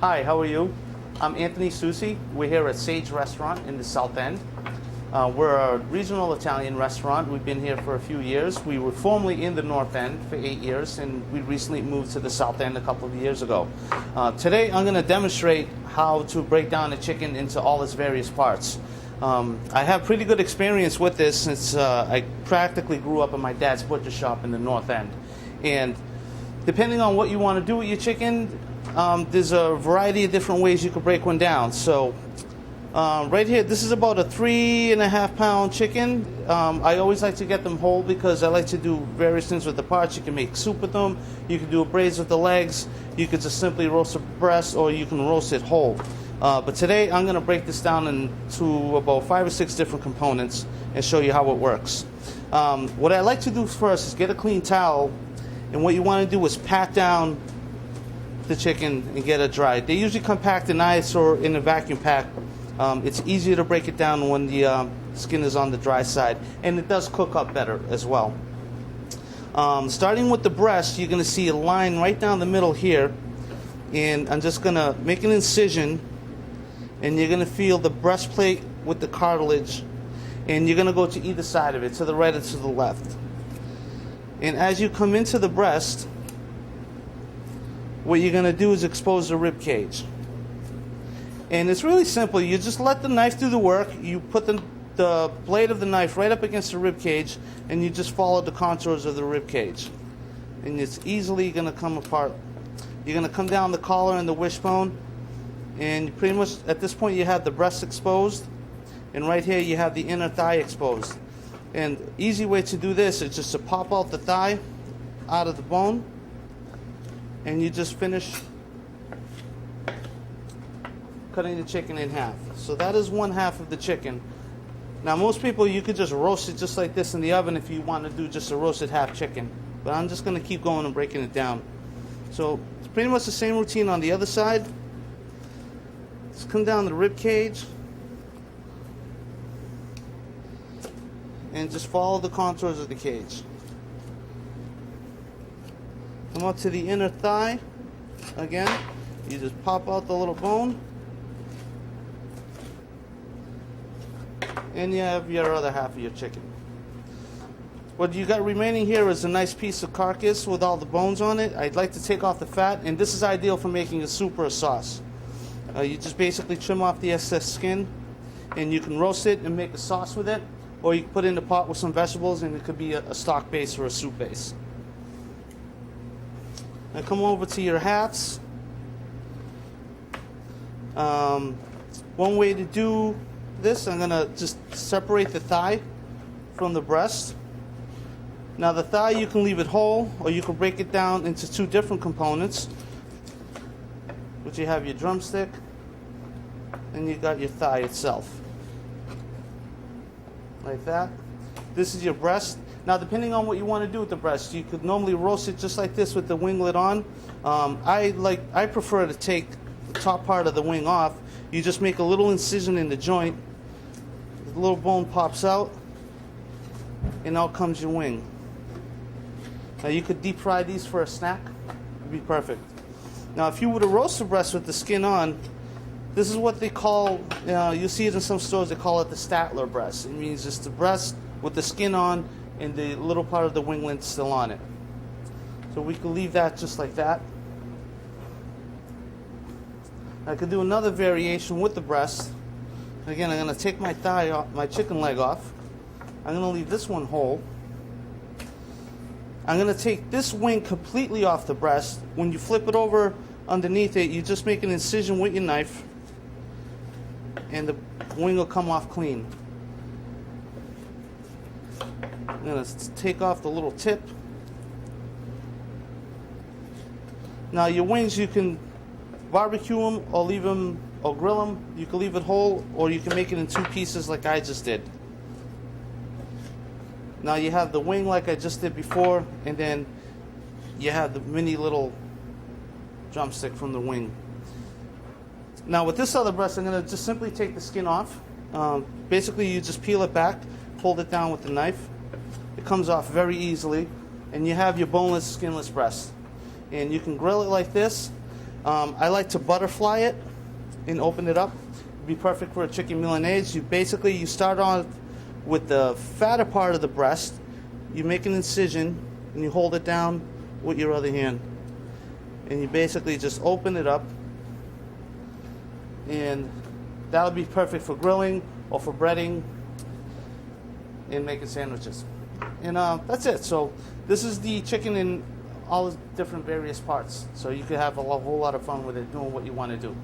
Hi, how are you? I'm Anthony Susi. We're here at Sage Restaurant in the South End. We're a regional Italian restaurant. We've been here for a few years. We were formerly in the North End for 8 years, and we recently moved to the South End a couple of years ago. Today, I'm going to demonstrate how to break down a chicken into all its various parts. I have pretty good experience with this since I practically grew up in my dad's butcher shop in the North End. And depending on what you want to do with your chicken, there's a variety of different ways you could break one down. So right here, this is about a 3.5 pound chicken. I always like to get them whole because I like to do various things with the parts. You can make soup with them, you can do a braise with the legs, you could just simply roast the breast, or you can roast it whole. But today I'm going to break this down into about 5 or 6 different components and show you how it works. What I like to do first is get a clean towel, and what you want to do is pat down the chicken and get it dry. They usually come packed in ice or in a vacuum pack. It's easier to break it down when the skin is on the dry side, and it does cook up better as well. Starting with the breast, you're going to see a line right down the middle here, and I'm just going to make an incision, and you're going to feel the breastplate with the cartilage, and you're going to go to either side of it, to the right or to the left. And as you come into the breast, what you're going to do is expose the rib cage. And it's really simple. You just let the knife do the work. You put the blade of the knife right up against the rib cage, and you just follow the contours of the rib cage. And it's easily going to come apart. You're going to come down the collar and the wishbone, and pretty much at this point you have the breast exposed, and right here you have the inner thigh exposed. And easy way to do this is just to pop out the thigh out of the bone, and you just finish cutting the chicken in half. So that is one half of the chicken. Now most people, you could just roast it just like this in the oven if you want to do just a roasted half chicken. But I'm just going to keep going and breaking it down. So it's pretty much the same routine on the other side. Just come down the rib cage and just follow the contours of the cage. Come up to the inner thigh. Again, you just pop out the little bone, and you have your other half of your chicken. What you got remaining here is a nice piece of carcass with all the bones on it. I'd like to take off the fat, and this is ideal for making a soup or a sauce. You just basically trim off the excess skin, and you can roast it and make a sauce with it, or you can put it in the pot with some vegetables, and it could be a stock base or a soup base. Now come over to your halves. One way to do this, I'm going to just separate the thigh from the breast. Now the thigh, you can leave it whole, or you can break it down into 2 different components. Which you have your drumstick, and you got your thigh itself. Like that. This is your breast. Now depending on what you want to do with the breast, you could normally roast it just like this with the winglet on. I prefer to take the top part of the wing off. You just make a little incision in the joint. The little bone pops out, and out comes your wing. Now you could deep fry these for a snack. It'd be perfect. Now if you were to roast the breast with the skin on, this is what they call, you'll see it in some stores, they call it the Statler breast. It means it's the breast with the skin on and the little part of the winglet still on it. So we could leave that just like that. I could do another variation with the breast. Again, I'm going to take my thigh off, my chicken leg off. I'm going to leave this one whole. I'm going to take this wing completely off the breast. When you flip it over underneath it, you just make an incision with your knife, and the wing will come off clean. I'm going to take off the little tip. Now your wings, you can barbecue them or leave them or grill them. You can leave it whole, or you can make it in 2 pieces like I just did. Now you have the wing like I just did before, and then you have the mini little drumstick from the wing. Now with this other breast, I'm going to just simply take the skin off. Basically you just peel it back, hold it down with the knife. It comes off very easily, and you have your boneless, skinless breast. And you can grill it like this. I like to butterfly it and open it up. It'd be perfect for a chicken Milanese. You start off with the fatter part of the breast. You make an incision and you hold it down with your other hand. And you basically just open it up. And that'll be perfect for grilling or for breading and making sandwiches. And that's it. So this is the chicken in all the different various parts. So you could have a whole lot of fun with it, doing what you want to do.